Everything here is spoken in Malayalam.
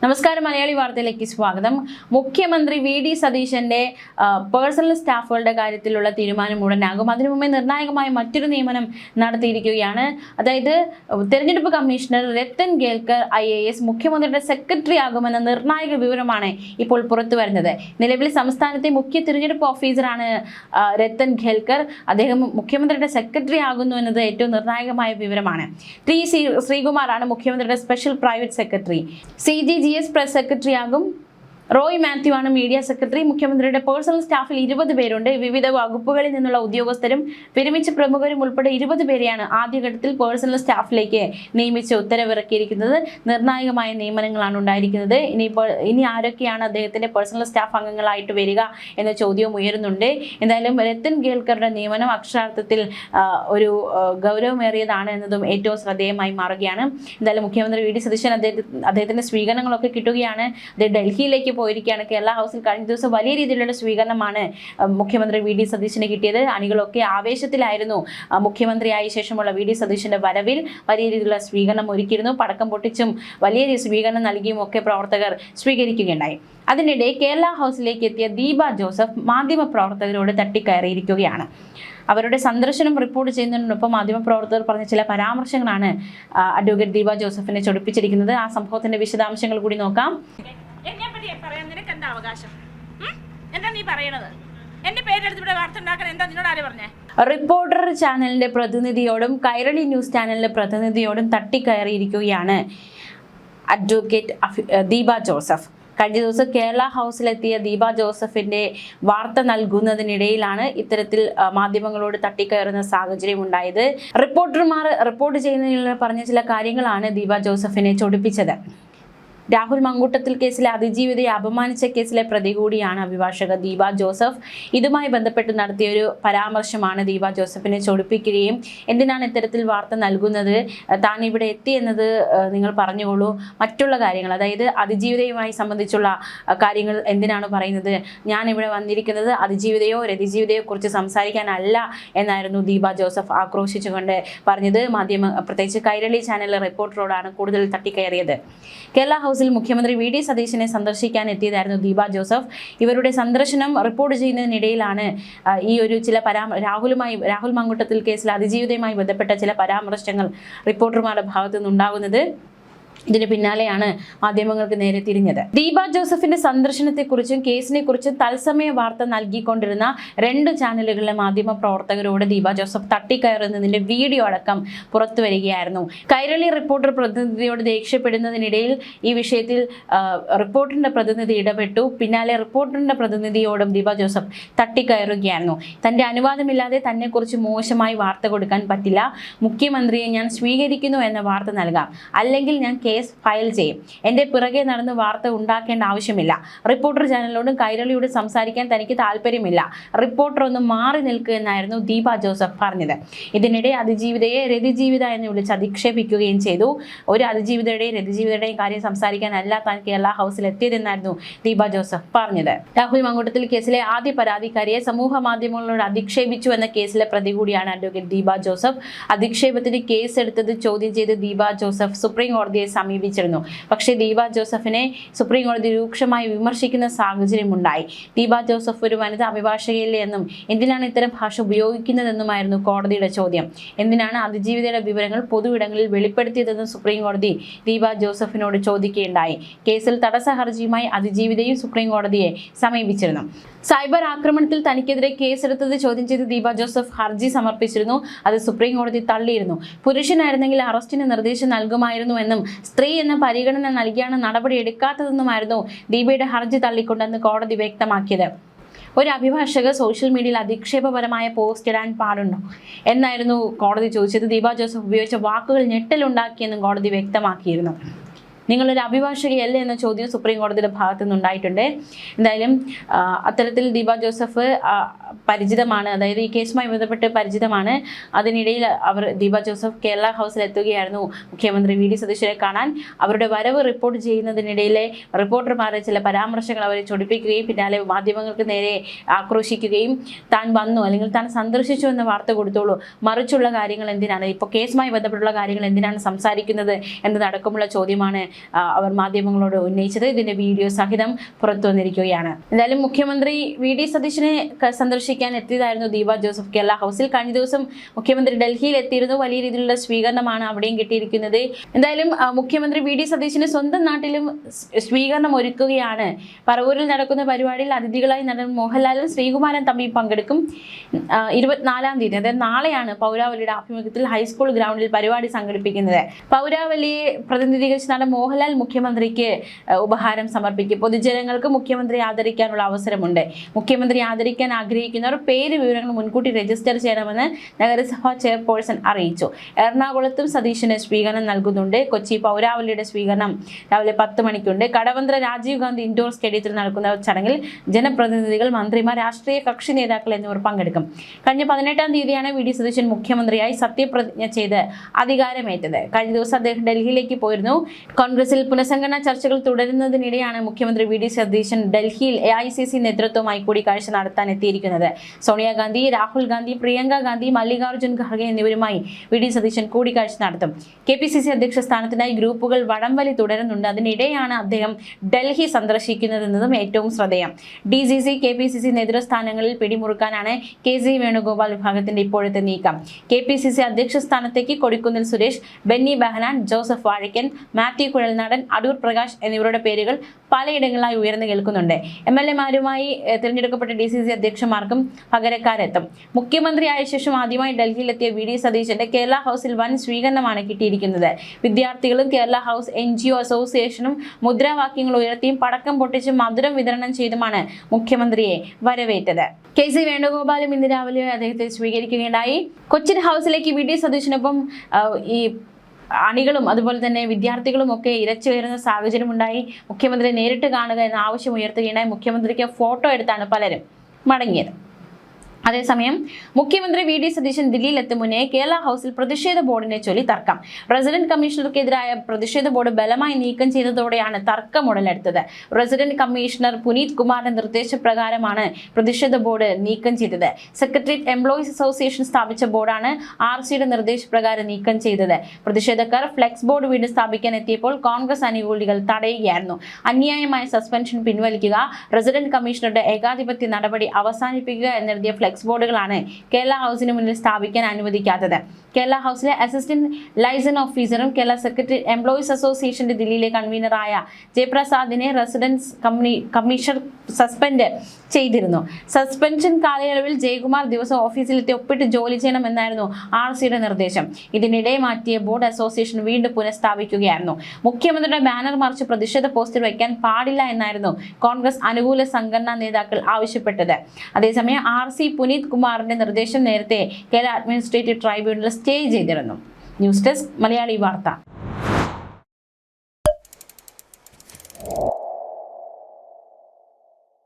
നമസ്കാരം, മലയാളി വാർത്തയിലേക്ക് സ്വാഗതം. മുഖ്യമന്ത്രി വി.ഡി. സതീശന്റെ പേഴ്സണൽ സ്റ്റാഫുകളുടെ കാര്യത്തിലുള്ള തീരുമാനം ഉടനാകും. അതിനു മുമ്പേ നിർണായകമായ മറ്റൊരു നിയമനം നടത്തിയിരിക്കുകയാണ്. അതായത് തെരഞ്ഞെടുപ്പ് കമ്മീഷണർ രത്തൻ കേൽക്കർ IAS മുഖ്യമന്ത്രിയുടെ സെക്രട്ടറി ആകുമെന്ന നിർണായക വിവരമാണ് ഇപ്പോൾ പുറത്തു വരുന്നത്. നിലവിൽ സംസ്ഥാനത്തെ മുഖ്യ തിരഞ്ഞെടുപ്പ് ഓഫീസറാണ് രത്തൻ കേൽക്കർ. അദ്ദേഹം മുഖ്യമന്ത്രിയുടെ സെക്രട്ടറി ആകുന്നു എന്നത് ഏറ്റവും നിർണായകമായ വിവരമാണ്. ശ്രീകുമാറാണ് മുഖ്യമന്ത്രിയുടെ special private secretary. CGGS press secretary ആകും. റോയ് മാത്യു ആണ് മീഡിയ സെക്രട്ടറി. മുഖ്യമന്ത്രിയുടെ പേഴ്സണൽ സ്റ്റാഫിൽ 20 പേരുണ്ട്. വിവിധ വകുപ്പുകളിൽ നിന്നുള്ള ഉദ്യോഗസ്ഥരും വിരമിച്ച പ്രമുഖരും ഉൾപ്പെടെ 20 പേരെയാണ് ആദ്യഘട്ടത്തിൽ പേഴ്സണൽ സ്റ്റാഫിലേക്ക് നിയമിച്ച് ഉത്തരവിറക്കിയിരിക്കുന്നത്. നിർണായകമായ നിയമനങ്ങളാണ് ഉണ്ടായിരിക്കുന്നത്. ഇനി ആരൊക്കെയാണ് അദ്ദേഹത്തിന്റെ പേഴ്സണൽ സ്റ്റാഫ് അംഗങ്ങളായിട്ട് വരിക എന്ന ചോദ്യവും ഉയരുന്നുണ്ട്. എന്തായാലും രത്തൻ കേൽക്കറുടെ നിയമനം അക്ഷരാർത്ഥത്തിൽ ഒരു ഗൗരവമേറിയതാണ് എന്നതും ഏറ്റവും ശ്രദ്ധേയമായി മാറുകയാണ്. എന്തായാലും മുഖ്യമന്ത്രി വി.ഡി. സതീശൻ അദ്ദേഹത്തിന്റെ സ്വീകരണങ്ങളൊക്കെ കിട്ടുകയാണ്. അദ്ദേഹം ഡൽഹിയിലേക്ക് പോയിരിക്കുകയാണ്. കേരള ഹൗസിൽ കഴിഞ്ഞ ദിവസം വലിയ രീതിയിലുള്ള സ്വീകരണമാണ് മുഖ്യമന്ത്രി വി.ഡി. സതീശന് കിട്ടിയത്. അണികളൊക്കെ ആവേശത്തിലായിരുന്നു. മുഖ്യമന്ത്രിയായ ശേഷമുള്ള വി.ഡി. സതീശന്റെ വരവിൽ വലിയ രീതിയിലുള്ള സ്വീകരണം ഒരുക്കിയിരുന്നു. പടക്കം പൊട്ടിച്ചും വലിയ സ്വീകരണം നൽകിയും ഒക്കെ പ്രവർത്തകർ സ്വീകരിക്കുകയുണ്ടായി. അതിനിടെ കേരള ഹൗസിലേക്ക് എത്തിയ ദീപ ജോസഫ് മാധ്യമപ്രവർത്തകരോട് തട്ടിക്കയറിയിരിക്കുകയാണ്. അവരുടെ സന്ദർശനം റിപ്പോർട്ട് ചെയ്യുന്നതിനൊപ്പം മാധ്യമപ്രവർത്തകർ പറഞ്ഞ ചില പരാമർശങ്ങളാണ് അഡ്വക്കേറ്റ് ദീപ ജോസഫിനെ ചൊടിപ്പിച്ചിരിക്കുന്നത്. ആ സംഭവത്തിന്റെ വിശദാംശങ്ങൾ കൂടി നോക്കാം. എന്നെ പറ്റി പറയാൻ നിനക്ക് എന്താ അവകാശം? എന്താ നീ പറയണത്? എന്റെ പേരെടുത്ത് ഇവിടെ വാർത്ത ഉണ്ടാക്കാൻ എന്താ നിന്നോട് ആര് പറഞ്ഞേ? റിപ്പോർട്ടർ ചാനലിന്റെ പ്രതിനിധിയോടും കൈരളി ന്യൂസ് ചാനലിന്റെ പ്രതിനിധിയോടും തട്ടിക്കയറിയിരിക്കുകയാണ് അഡ്വക്കേറ്റ് ദീപ ജോസഫ്. കഴിഞ്ഞ ദിവസം കേരള ഹൗസിലെത്തിയ ദീപ ജോസഫിന്റെ വാർത്ത നൽകുന്നതിനിടയിലാണ് ഇത്തരത്തിൽ മാധ്യമങ്ങളോട് തട്ടിക്കയറുന്ന സാഹചര്യം ഉണ്ടായത്. റിപ്പോർട്ടർമാർ റിപ്പോർട്ട് ചെയ്യുന്നതിനുള്ള പറഞ്ഞ ചില കാര്യങ്ങളാണ് ദീപ ജോസഫിനെ ചൊടിപ്പിച്ചത്. രാഹുൽ മങ്കൂട്ടത്തിൽ കേസിലെ അതിജീവിതയെ അപമാനിച്ച കേസിലെ പ്രതി കൂടിയാണ് അഭിഭാഷക ദീപ ജോസഫ്. ഇതുമായി ബന്ധപ്പെട്ട് നടത്തിയൊരു പരാമർശമാണ് ദീപ ജോസഫിനെ ചൊടിപ്പിക്കുകയും എന്തിനാണ് ഇത്തരത്തിൽ വാർത്ത നൽകുന്നത്, താൻ ഇവിടെ എത്തി എന്നത് നിങ്ങൾ പറഞ്ഞുകൊള്ളൂ, മറ്റുള്ള കാര്യങ്ങൾ അതായത് അതിജീവിതയുമായി സംബന്ധിച്ചുള്ള കാര്യങ്ങൾ എന്തിനാണ് പറയുന്നത്, ഞാൻ ഇവിടെ വന്നിരിക്കുന്നത് അതിജീവിതയോ രതിജീവിതയോ കുറിച്ച് സംസാരിക്കാനല്ല എന്നായിരുന്നു ദീപ ജോസഫ് ആക്രോശിച്ചുകൊണ്ട് പറഞ്ഞത്. പ്രത്യേകിച്ച് കൈരളി ചാനലിലെ റിപ്പോർട്ടറോടാണ് കൂടുതൽ തട്ടിക്കയറിയത്. കേരള ഹൗസിൽ മുഖ്യമന്ത്രി വി.ഡി. സതീശനെ സന്ദർശിക്കാൻ എത്തിയതായിരുന്നു ദീപ ജോസഫ്. ഇവരുടെ സന്ദർശനം റിപ്പോർട്ട് ചെയ്യുന്നതിനിടയിലാണ് ഈ ഒരു ചില രാഹുൽ മങ്കൂട്ടത്തിൽ കേസിൽ അതിജീവിതയുമായി ബന്ധപ്പെട്ട ചില പരാമർശങ്ങൾ റിപ്പോർട്ടർമാരുടെ ഭാഗത്തു നിന്നുണ്ടാകുന്നത്. ഇതിന് പിന്നാലെയാണ് മാധ്യമങ്ങൾക്ക് നേരെ തിരിഞ്ഞത്. ദീപ ജോസഫിന്റെ സന്ദർശനത്തെക്കുറിച്ചും കേസിനെ കുറിച്ചും തത്സമയ വാർത്ത നൽകിക്കൊണ്ടിരുന്ന 2 ചാനലുകളിലെ മാധ്യമ പ്രവർത്തകരോട് ദീപ ജോസഫ് തട്ടിക്കയറുന്നതിന്റെ വീഡിയോ അടക്കം പുറത്തു വരികയായിരുന്നു. കൈരളി റിപ്പോർട്ടർ പ്രതിനിധിയോട് ദേഷ്യപ്പെടുന്നതിനിടയിൽ ഈ വിഷയത്തിൽ റിപ്പോർട്ടറിന്റെ പ്രതിനിധി ഇടപെട്ടു. പിന്നാലെ റിപ്പോർട്ടറിന്റെ പ്രതിനിധിയോടും ദീപ ജോസഫ് തട്ടിക്കയറുകയായിരുന്നു. തന്റെ അനുവാദമില്ലാതെ തന്നെക്കുറിച്ച് മോശമായി വാർത്ത കൊടുക്കാൻ പറ്റില്ല, മുഖ്യമന്ത്രിയെ ഞാൻ സ്വീകരിക്കുന്നു എന്ന വാർത്ത നൽകാം, അല്ലെങ്കിൽ ഞാൻ കേസ് ഫയൽ ചെയ്യും, എന്റെ പിറകെ നടന്ന് വാർത്ത ഉണ്ടാക്കേണ്ട ആവശ്യമില്ല, റിപ്പോർട്ടർ ചാനലിനോടും കൈരളിയോടും സംസാരിക്കാൻ തനിക്ക് താല്പര്യമില്ല, റിപ്പോർട്ടർ ഒന്ന് മാറി നിൽക്കുക എന്നായിരുന്നു ദീപ ജോസഫ് പറഞ്ഞത്. ഇതിനിടെ അതിജീവിതയെ രതിജീവിത എന്ന് വിളിച്ച് അധിക്ഷേപിക്കുകയും ചെയ്തു. ഒരു അതിജീവിതയുടെയും രതിജീവിതയുടെയും കാര്യം സംസാരിക്കാനല്ല താൻ കേരള ഹൗസിൽ എത്തിയതെന്നായിരുന്നു ദീപ ജോസഫ് പറഞ്ഞത്. രാഹുൽ മങ്കൂട്ടത്തിൽ കേസിലെ ആദ്യ പരാതിക്കാരിയെ സമൂഹ മാധ്യമങ്ങളോട് അധിക്ഷേപിച്ചു എന്ന കേസിലെ പ്രതി കൂടിയാണ് അഡ്വക്കേറ്റ് ദീപ ജോസഫ്. അധിക്ഷേപത്തിന് കേസെടുത്തത് ചോദ്യം ചെയ്ത് ദീപ ജോസഫ് സുപ്രീം കോടതിയെ സമീപിച്ചിരുന്നു. പക്ഷേ ദീപ ജോസഫിനെ സുപ്രീം കോടതി രൂക്ഷമായി വിമർശിക്കുന്ന സാഹചര്യമുണ്ടായി. ദീപ ജോസഫ് ഒരു വനിതാ അഭിഭാഷകയല്ലേ എന്നും എന്തിനാണ് ഇത്തരം ഭാഷ ഉപയോഗിക്കുന്നതെന്നുമായിരുന്നു കോടതിയുടെ ചോദ്യം. എന്തിനാണ് അതിജീവിതയുടെ വിവരങ്ങൾ പൊതുവിടങ്ങളിൽ വെളിപ്പെടുത്തിയതെന്നും സുപ്രീം കോടതി ദീപ ജോസഫിനോട് ചോദിക്കുകയുണ്ടായി. കേസിൽ തടസ്സ ഹർജിയുമായി അതിജീവിതയും സുപ്രീം കോടതിയെ സമീപിച്ചിരുന്നു. സൈബർ ആക്രമണത്തിൽ തനിക്കെതിരെ കേസെടുത്തത് ചോദ്യം ചെയ്ത് ദീപ ജോസഫ് ഹർജി സമർപ്പിച്ചിരുന്നു. അത് സുപ്രീം കോടതി തള്ളിയിരുന്നു. പുരുഷനായിരുന്നെങ്കിൽ അറസ്റ്റിന് നിർദ്ദേശം നൽകുമായിരുന്നു എന്നും സ്ത്രീ എന്ന പരിഗണന നൽകിയാണ് നടപടി എടുക്കാത്തതെന്നുമായിരുന്നു ദീപയുടെ ഹർജി തള്ളിക്കൊണ്ടെന്ന് കോടതി വ്യക്തമാക്കിയത്. ഒരു അഭിഭാഷക സോഷ്യൽ മീഡിയയിൽ അധിക്ഷേപപരമായ പോസ്റ്റ് ഇടാൻ പാടുണ്ടോ എന്നായിരുന്നു കോടതി ചോദിച്ചത്. ദീപ ജോസഫ് ഉപയോഗിച്ച വാക്കുകൾ ഞെട്ടലുണ്ടാക്കിയെന്നും കോടതി വ്യക്തമാക്കിയിരുന്നു. നിങ്ങളൊരു അഭിഭാഷകയല്ലേ എന്ന ചോദ്യം സുപ്രീം കോടതിയുടെ ഭാഗത്തു നിന്നുണ്ടായിട്ടുണ്ട്. എന്തായാലും അത്തരത്തിൽ ദീപ ജോസഫ് പരിചിതമാണ്, അതായത് ഈ കേസുമായി ബന്ധപ്പെട്ട് പരിചിതമാണ്. അതിനിടയിൽ ദീപ ജോസഫ് കേരള ഹൗസിൽ എത്തുകയായിരുന്നു മുഖ്യമന്ത്രി വി.ഡി. സതീശനെ കാണാൻ. അവരുടെ വരവ് റിപ്പോർട്ട് ചെയ്യുന്നതിനിടയിലെ റിപ്പോർട്ടർമാരെ ചില പരാമർശങ്ങൾ അവരെ ചൊടിപ്പിക്കുകയും പിന്നാലെ മാധ്യമങ്ങൾക്ക് നേരെ ആക്രോശിക്കുകയും താൻ വന്നു അല്ലെങ്കിൽ താൻ സന്ദർശിച്ചു എന്ന വാർത്ത കൊടുത്തോളൂ, മറിച്ചുള്ള കാര്യങ്ങൾ എന്തിനാണ്, ഇപ്പോൾ കേസുമായി ബന്ധപ്പെട്ടുള്ള കാര്യങ്ങൾ എന്തിനാണ് സംസാരിക്കുന്നത് എന്നതടക്കമുള്ള ചോദ്യമാണ് അവർ മാധ്യമങ്ങളോട് ഉന്നയിച്ചത്. ഇതിന്റെ വീഡിയോ സഹിതം പുറത്തു വന്നിരിക്കുകയാണ്. എന്തായാലും മുഖ്യമന്ത്രി വി.ഡി. സതീശനെ സന്ദർശിക്കാൻ എത്തിയതായിരുന്നു ദീപ ജോസഫ് കേരള ഹൗസിൽ. കഴിഞ്ഞ ദിവസം മുഖ്യമന്ത്രി ഡൽഹിയിൽ എത്തിയിരുന്നു. വലിയ രീതിയിലുള്ള സ്വീകരണമാണ് അവിടെയും കിട്ടിയിരിക്കുന്നത്. എന്തായാലും മുഖ്യമന്ത്രി വി.ഡി. സതീശന് സ്വന്തം നാട്ടിലും സ്വീകരണം ഒരുക്കുകയാണ്. പറവൂരിൽ നടക്കുന്ന പരിപാടിയിൽ അതിഥികളായി നടൻ മോഹൻലാലും ശ്രീകുമാരൻ തമ്മിൽ പങ്കെടുക്കും. 24-ാം തീയതി, അതായത് നാളെയാണ് പൗരാവലിയുടെ ആഭിമുഖ്യത്തിൽ ഹൈസ്കൂൾ ഗ്രൗണ്ടിൽ പരിപാടി സംഘടിപ്പിക്കുന്നത്. പൗരാവലിയെ പ്രതിനിധീകരിച്ച് നടൻ മോഹൻലാൽ മുഖ്യമന്ത്രിക്ക് ഉപഹാരം സമർപ്പിക്കും. പൊതുജനങ്ങൾക്ക് മുഖ്യമന്ത്രി ആദരിക്കാനുള്ള അവസരമുണ്ട്. മുഖ്യമന്ത്രി ആദരിക്കാൻ ആഗ്രഹിക്കുന്നവർ പേര് വിവരങ്ങൾ മുൻകൂട്ടി രജിസ്റ്റർ ചെയ്യണമെന്ന് നഗരസഭാ ചെയർപേഴ്സൺ അറിയിച്ചു. എറണാകുളത്തും സതീശന് സ്വീകരണം നൽകുന്നുണ്ട്. കൊച്ചി പൗരാവലിയുടെ സ്വീകരണം രാവിലെ 10 മണിക്കുണ്ട്. കടവന്ത്ര രാജീവ് ഗാന്ധി ഇൻഡോർ സ്റ്റേഡിയത്തിൽ നടക്കുന്ന ചടങ്ങിൽ ജനപ്രതിനിധികൾ, മന്ത്രിമാർ, രാഷ്ട്രീയ കക്ഷി നേതാക്കൾ എന്നിവർ പങ്കെടുക്കും. കഴിഞ്ഞ 18-ാം തീയതിയാണ് വി.ഡി. സതീശൻ മുഖ്യമന്ത്രിയായി സത്യപ്രതിജ്ഞ ചെയ്ത് അധികാരമേറ്റത്. കഴിഞ്ഞ ദിവസം അദ്ദേഹം ഡൽഹിയിലേക്ക് പോയിരുന്നു. കോൺഗ്രസിൽ പുനഃസംഘടനാ ചർച്ചകൾ തുടരുന്നതിനിടെയാണ് മുഖ്യമന്ത്രി വി.ഡി. സതീശൻ ഡൽഹിയിൽ AICC നേതൃത്വവുമായി കൂടിക്കാഴ്ച നടത്താൻ എത്തിയിരിക്കുന്നത്. സോണിയാഗാന്ധി, രാഹുൽ ഗാന്ധി, പ്രിയങ്ക ഗാന്ധി, മല്ലികാർജ്ജുൻ ഖർഗെ എന്നിവരുമായി വി.ഡി. സതീശൻ കൂടിക്കാഴ്ച നടത്തും. KPCC അധ്യക്ഷ സ്ഥാനത്തിനായി ഗ്രൂപ്പുകൾ വടംവലി തുടരുന്നുണ്ട്. അതിനിടെയാണ് അദ്ദേഹം ഡൽഹി സന്ദർശിക്കുന്നതെന്നതും ഏറ്റവും ശ്രദ്ധേയം. DCC, KPCC നേതൃസ്ഥാനങ്ങളിൽ പിടിമുറുക്കാനാണ് KC വേണുഗോപാൽ വിഭാഗത്തിന്റെ ഇപ്പോഴത്തെ നീക്കം. KPCC അധ്യക്ഷ സ്ഥാനത്തേക്ക് കൊടിക്കുന്നിൽ സുരേഷ്, ബെന്നി ബെഹനാൻ, ജോസഫ് വാഴക്കൻ, മാത്യു കുഴൽനാടൻ, അടൂർ പ്രകാശ് എന്നിവരുടെ പേരുകൾ പലയിടങ്ങളിലായി ഉയർന്നു കേൾക്കുന്നുണ്ട്. MLA-മാരുമായി തിരഞ്ഞെടുക്കപ്പെട്ട DCC അധ്യക്ഷന്മാർക്കും പകരക്കാരെത്തും. മുഖ്യമന്ത്രിയായ ശേഷം ആദ്യമായി ഡൽഹിയിലെത്തിയ വി.ഡി. സതീശന്റെ കേരള ഹൗസിൽ വൻ സ്വീകരണമാണ് കിട്ടിയിരിക്കുന്നത്. വിദ്യാർത്ഥികളും കേരള ഹൗസ് NGO അസോസിയേഷനും മുദ്രാവാക്യങ്ങൾ ഉയർത്തിയും പടക്കം പൊട്ടിച്ചും മധുരം വിതരണം ചെയ്തുമാണ് മുഖ്യമന്ത്രിയെ വരവേറ്റത്. KC വേണുഗോപാലും ഇന്ന് രാവിലെ അദ്ദേഹത്തെ സ്വീകരിക്കുകയുണ്ടായി. കൊച്ചിൻ ഹൗസിലേക്ക് വി.ഡി. സതീശനൊപ്പം ഈ അണികളും അതുപോലെ തന്നെ വിദ്യാർത്ഥികളും ഒക്കെ ഇരച്ചു കയറുന്ന സാഹചര്യമുണ്ടായി. മുഖ്യമന്ത്രിയെ നേരിട്ട് കാണുക എന്ന ആവശ്യം ഉയർത്തുകയുണ്ടായി. മുഖ്യമന്ത്രിക്ക് ഫോട്ടോ എടുത്താണ് പലരും മടങ്ങിയത്. അതേസമയം മുഖ്യമന്ത്രി വി.ഡി. സതീശൻ ദില്ലിയിൽ എത്തും മുന്നേ കേരള ഹൗസിൽ പ്രതിഷേധ ബോർഡിനെ ചൊല്ലി തർക്കം. റെസിഡന്റ് കമ്മീഷണർക്കെതിരായ പ്രതിഷേധ ബോർഡ് ബലമായി നീക്കം ചെയ്തതോടെയാണ് തർക്കം ഉടലെടുത്തത്. റെസിഡന്റ് കമ്മീഷണർ പുനീത് കുമാറിന്റെ നിർദ്ദേശപ്രകാരമാണ് പ്രതിഷേധ ബോർഡ് നീക്കം ചെയ്തത്. സെക്രട്ടേറിയറ്റ് എംപ്ലോയീസ് അസോസിയേഷൻ സ്ഥാപിച്ച ബോർഡാണ് RCയുടെ നിർദ്ദേശപ്രകാരം നീക്കം ചെയ്തത്. പ്രതിഷേധക്കാർ ഫ്ലെക്സ് ബോർഡ് വീണ്ടും സ്ഥാപിക്കാൻ എത്തിയപ്പോൾ കോൺഗ്രസ് അനുകൂലികൾ തടയുകയായിരുന്നു. അന്യായമായ സസ്പെൻഷൻ പിൻവലിക്കുക, റെസിഡന്റ് കമ്മീഷണറുടെ ഏകാധിപത്യ നടപടി അവസാനിപ്പിക്കുക എന്നെഴുതിയ ഫ്ലെക്സ് ബോർഡുകളാണ് കേരള ഹൗസിന് മുന്നിൽ സ്ഥാപിക്കാൻ അനുവദിക്കാത്തത്. കേരള ഹൗസിലെ അസിസ്റ്റന്റ് ലൈസൺ ഓഫീസറും കേരള സെക്രട്ടേറിയറ്റ് എംപ്ലോയീസ് അസോസിയേഷന്റെ ദില്ലിയിലെ കൺവീനറായ ജയപ്രസാദിനെ റെസിഡൻസ് കമ്മീഷണർ സസ്പെൻഡ് ചെയ്തിരുന്നു. സസ്പെൻഷൻ കാലയളവിൽ ജയകുമാർ ദിവസം ഓഫീസിലെത്തി ഒപ്പിട്ട് ജോലി ചെയ്യണമെന്നായിരുന്നു RCയുടെ നിർദ്ദേശം. ഇതിനിടെ മാറ്റിയ ബോർഡ് അസോസിയേഷൻ വീണ്ടും പുനഃസ്ഥാപിക്കുകയായിരുന്നു. മുഖ്യമന്ത്രിയുടെ ബാനർ മറിച്ച് പ്രതിഷേധ പോസ്റ്റർ വയ്ക്കാൻ പാടില്ല എന്നായിരുന്നു കോൺഗ്രസ് അനുകൂല സംഘടനാ നേതാക്കൾ ആവശ്യപ്പെട്ടത്. അതേസമയം RC പുനീത് കുമാറിന്റെ നിർദ്ദേശം നേരത്തെ കേരള അഡ്മിനിസ്ട്രേറ്റീവ് ട്രൈബ്യൂണൽ സ്റ്റേ ചെയ്തിരുന്നു. ന്യൂസ് ഡെസ്ക് മലയാളി വാർത്ത.